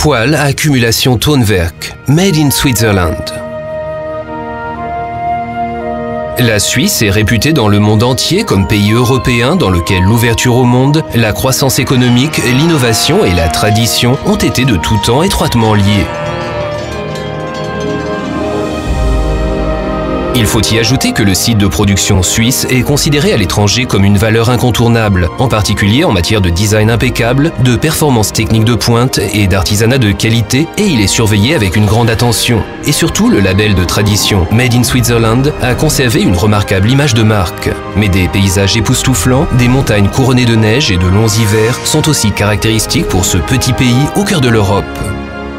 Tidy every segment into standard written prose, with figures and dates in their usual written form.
Poêle à accumulation Tonwerk, made in Switzerland. La Suisse est réputée dans le monde entier comme pays européen dans lequel l'ouverture au monde, la croissance économique, l'innovation et la tradition ont été de tout temps étroitement liées. Il faut y ajouter que le site de production suisse est considéré à l'étranger comme une valeur incontournable, en particulier en matière de design impeccable, de performances techniques de pointe et d'artisanat de qualité, et il est surveillé avec une grande attention. Et surtout, le label de tradition Made in Switzerland a conservé une remarquable image de marque. Mais des paysages époustouflants, des montagnes couronnées de neige et de longs hivers sont aussi caractéristiques pour ce petit pays au cœur de l'Europe.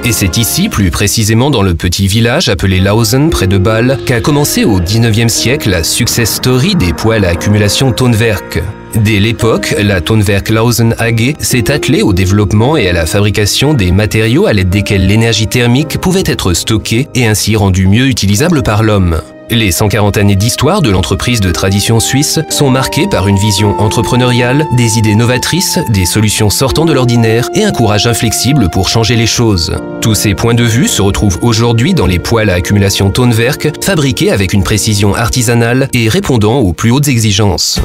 Et c'est ici, plus précisément dans le petit village appelé Lausen, près de Bâle, qu'a commencé au XIXe siècle la success story des poêles à accumulation Tonwerk. Dès l'époque, la Tonwerk Lausen AG s'est attelée au développement et à la fabrication des matériaux à l'aide desquels l'énergie thermique pouvait être stockée et ainsi rendue mieux utilisable par l'homme. Les 140 années d'histoire de l'entreprise de tradition suisse sont marquées par une vision entrepreneuriale, des idées novatrices, des solutions sortant de l'ordinaire et un courage inflexible pour changer les choses. Tous ces points de vue se retrouvent aujourd'hui dans les poêles à accumulation Tonwerk, fabriqués avec une précision artisanale et répondant aux plus hautes exigences.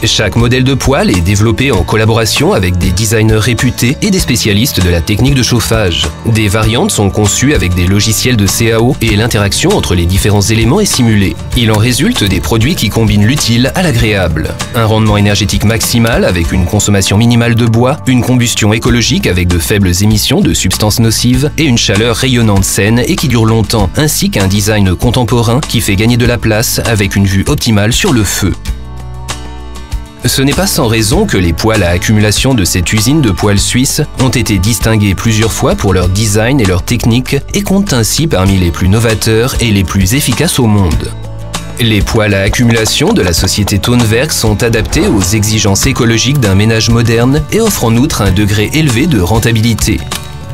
Chaque modèle de poêle est développé en collaboration avec des designers réputés et des spécialistes de la technique de chauffage. Des variantes sont conçues avec des logiciels de CAO et l'interaction entre les différents éléments est simulée. Il en résulte des produits qui combinent l'utile à l'agréable. Un rendement énergétique maximal avec une consommation minimale de bois, une combustion écologique avec de faibles émissions de substances nocives et une chaleur rayonnante saine et qui dure longtemps, ainsi qu'un design contemporain qui fait gagner de la place avec une vue optimale sur le feu. Ce n'est pas sans raison que les poêles à accumulation de cette usine de poêles suisse ont été distingués plusieurs fois pour leur design et leur technique et comptent ainsi parmi les plus novateurs et les plus efficaces au monde. Les poêles à accumulation de la société Tonwerk sont adaptés aux exigences écologiques d'un ménage moderne et offrent en outre un degré élevé de rentabilité.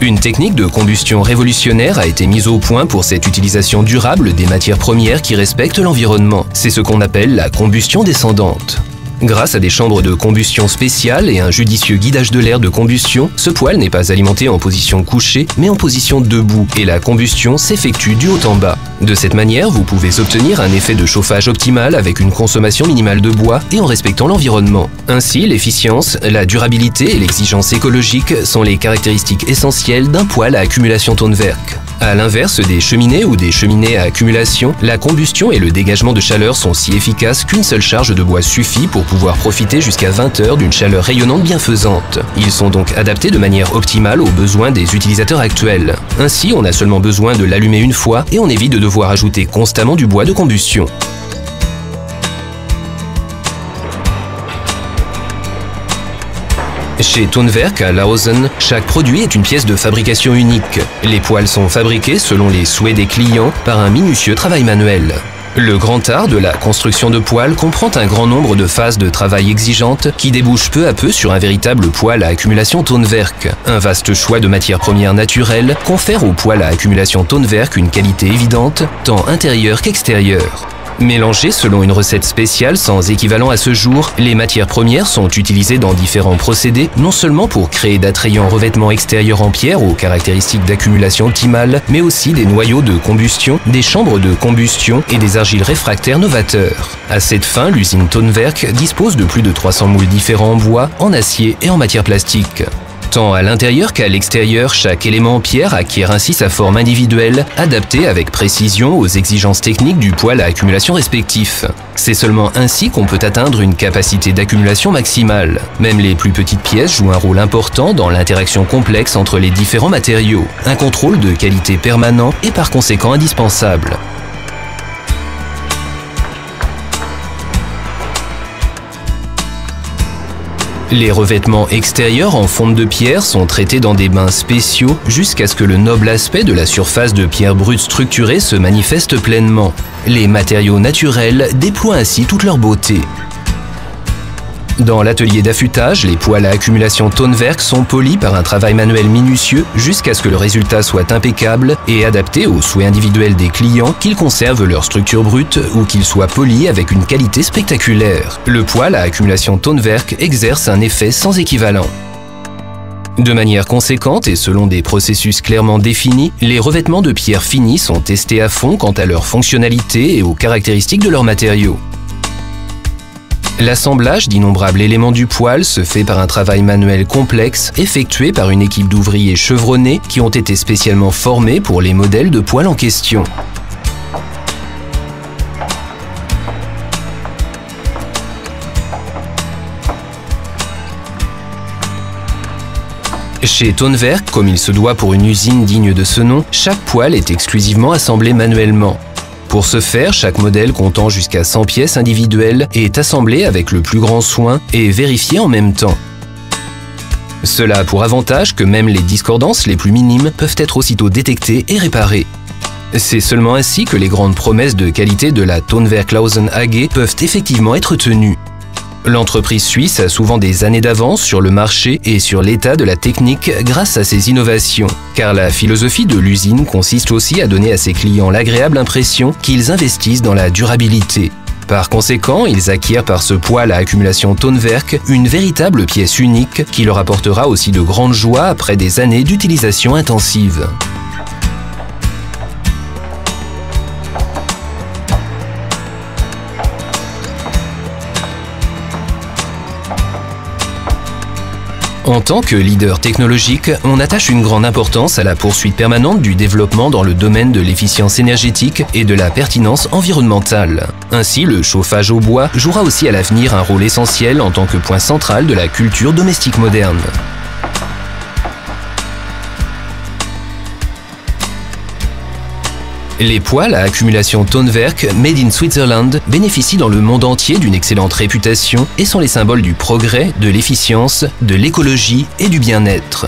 Une technique de combustion révolutionnaire a été mise au point pour cette utilisation durable des matières premières qui respectent l'environnement. C'est ce qu'on appelle la combustion descendante. Grâce à des chambres de combustion spéciales et un judicieux guidage de l'air de combustion, ce poêle n'est pas alimenté en position couchée, mais en position debout, et la combustion s'effectue du haut en bas. De cette manière, vous pouvez obtenir un effet de chauffage optimal avec une consommation minimale de bois et en respectant l'environnement. Ainsi, l'efficience, la durabilité et l'exigence écologique sont les caractéristiques essentielles d'un poêle à accumulation Tonwerk. À l'inverse des cheminées ou des cheminées à accumulation, la combustion et le dégagement de chaleur sont si efficaces qu'une seule charge de bois suffit pour pouvoir profiter jusqu'à 20 heures d'une chaleur rayonnante bienfaisante. Ils sont donc adaptés de manière optimale aux besoins des utilisateurs actuels. Ainsi, on a seulement besoin de l'allumer une fois et on évite de devoir ajouter constamment du bois de combustion. Chez Tonwerk à Lausen, chaque produit est une pièce de fabrication unique. Les poêles sont fabriqués selon les souhaits des clients par un minutieux travail manuel. Le grand art de la construction de poêles comprend un grand nombre de phases de travail exigeantes qui débouchent peu à peu sur un véritable poêle à accumulation Tonwerk. Un vaste choix de matières premières naturelles confère au poêle à accumulation Tonwerk une qualité évidente, tant intérieure qu'extérieure. Mélangées selon une recette spéciale sans équivalent à ce jour, les matières premières sont utilisées dans différents procédés, non seulement pour créer d'attrayants revêtements extérieurs en pierre aux caractéristiques d'accumulation optimale, mais aussi des noyaux de combustion, des chambres de combustion et des argiles réfractaires novateurs. À cette fin, l'usine Tonwerk dispose de plus de 300 moules différents en bois, en acier et en matière plastique. Tant à l'intérieur qu'à l'extérieur, chaque élément en pierre acquiert ainsi sa forme individuelle, adaptée avec précision aux exigences techniques du poêle à accumulation respectif. C'est seulement ainsi qu'on peut atteindre une capacité d'accumulation maximale. Même les plus petites pièces jouent un rôle important dans l'interaction complexe entre les différents matériaux. Un contrôle de qualité permanent est par conséquent indispensable. Les revêtements extérieurs en fonte de pierre sont traités dans des bains spéciaux jusqu'à ce que le noble aspect de la surface de pierre brute structurée se manifeste pleinement. Les matériaux naturels déploient ainsi toute leur beauté. Dans l'atelier d'affûtage, les poêles à accumulation Tonwerk sont polis par un travail manuel minutieux jusqu'à ce que le résultat soit impeccable et adapté aux souhaits individuels des clients, qu'ils conservent leur structure brute ou qu'ils soient polis avec une qualité spectaculaire. Le poêle à accumulation Tonwerk exerce un effet sans équivalent. De manière conséquente et selon des processus clairement définis, les revêtements de pierre finie sont testés à fond quant à leur fonctionnalité et aux caractéristiques de leurs matériaux. L'assemblage d'innombrables éléments du poêle se fait par un travail manuel complexe effectué par une équipe d'ouvriers chevronnés qui ont été spécialement formés pour les modèles de poêle en question. Chez Tonwerk, comme il se doit pour une usine digne de ce nom, chaque poêle est exclusivement assemblé manuellement. Pour ce faire, chaque modèle comptant jusqu'à 100 pièces individuelles est assemblé avec le plus grand soin et vérifié en même temps. Cela a pour avantage que même les discordances les plus minimes peuvent être aussitôt détectées et réparées. C'est seulement ainsi que les grandes promesses de qualité de la Tonwerk Klausen AG peuvent effectivement être tenues. L'entreprise suisse a souvent des années d'avance sur le marché et sur l'état de la technique grâce à ses innovations, car la philosophie de l'usine consiste aussi à donner à ses clients l'agréable impression qu'ils investissent dans la durabilité. Par conséquent, ils acquièrent par ce poêle à accumulation Tonwerk une véritable pièce unique qui leur apportera aussi de grandes joies après des années d'utilisation intensive. En tant que leader technologique, on attache une grande importance à la poursuite permanente du développement dans le domaine de l'efficience énergétique et de la pertinence environnementale. Ainsi, le chauffage au bois jouera aussi à l'avenir un rôle essentiel en tant que point central de la culture domestique moderne. Les poêles à accumulation Tonwerk Made in Switzerland bénéficient dans le monde entier d'une excellente réputation et sont les symboles du progrès, de l'efficience, de l'écologie et du bien-être.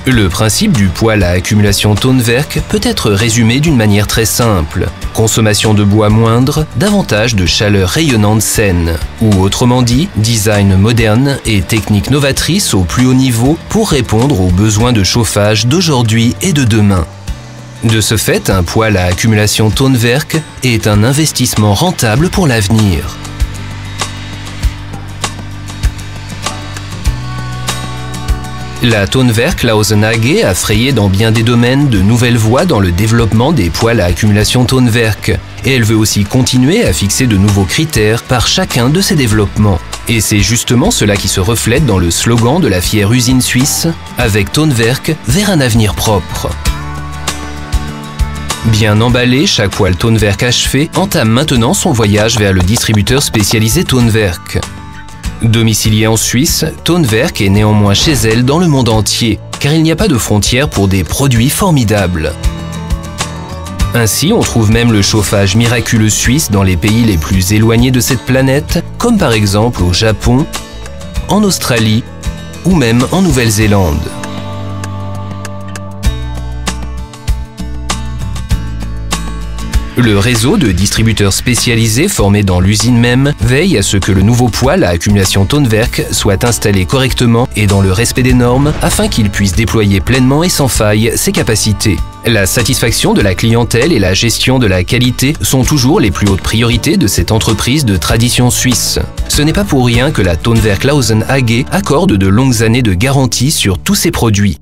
Le principe du poêle à accumulation Tonwerk peut être résumé d'une manière très simple. Consommation de bois moindre, davantage de chaleur rayonnante saine. Ou autrement dit, design moderne et technique novatrice au plus haut niveau pour répondre aux besoins de chauffage d'aujourd'hui et de demain. De ce fait, un poêle à accumulation Tonwerk est un investissement rentable pour l'avenir. La Tonwerk Klausen AG a frayé dans bien des domaines de nouvelles voies dans le développement des poêles à accumulation Tonwerk, et elle veut aussi continuer à fixer de nouveaux critères par chacun de ces développements. Et c'est justement cela qui se reflète dans le slogan de la fière usine suisse « Avec Tonwerk, vers un avenir propre ». Bien emballé, chaque poêle Tonwerk achevé entame maintenant son voyage vers le distributeur spécialisé Tonwerk. Domiciliée en Suisse, Tonwerk est néanmoins chez elle dans le monde entier, car il n'y a pas de frontières pour des produits formidables. Ainsi, on trouve même le chauffage miraculeux suisse dans les pays les plus éloignés de cette planète, comme par exemple au Japon, en Australie ou même en Nouvelle-Zélande. Le réseau de distributeurs spécialisés formé dans l'usine même veille à ce que le nouveau poêle à accumulation Tonwerk soit installé correctement et dans le respect des normes afin qu'il puisse déployer pleinement et sans faille ses capacités. La satisfaction de la clientèle et la gestion de la qualité sont toujours les plus hautes priorités de cette entreprise de tradition suisse. Ce n'est pas pour rien que la Tonwerk Klausen AG accorde de longues années de garantie sur tous ses produits.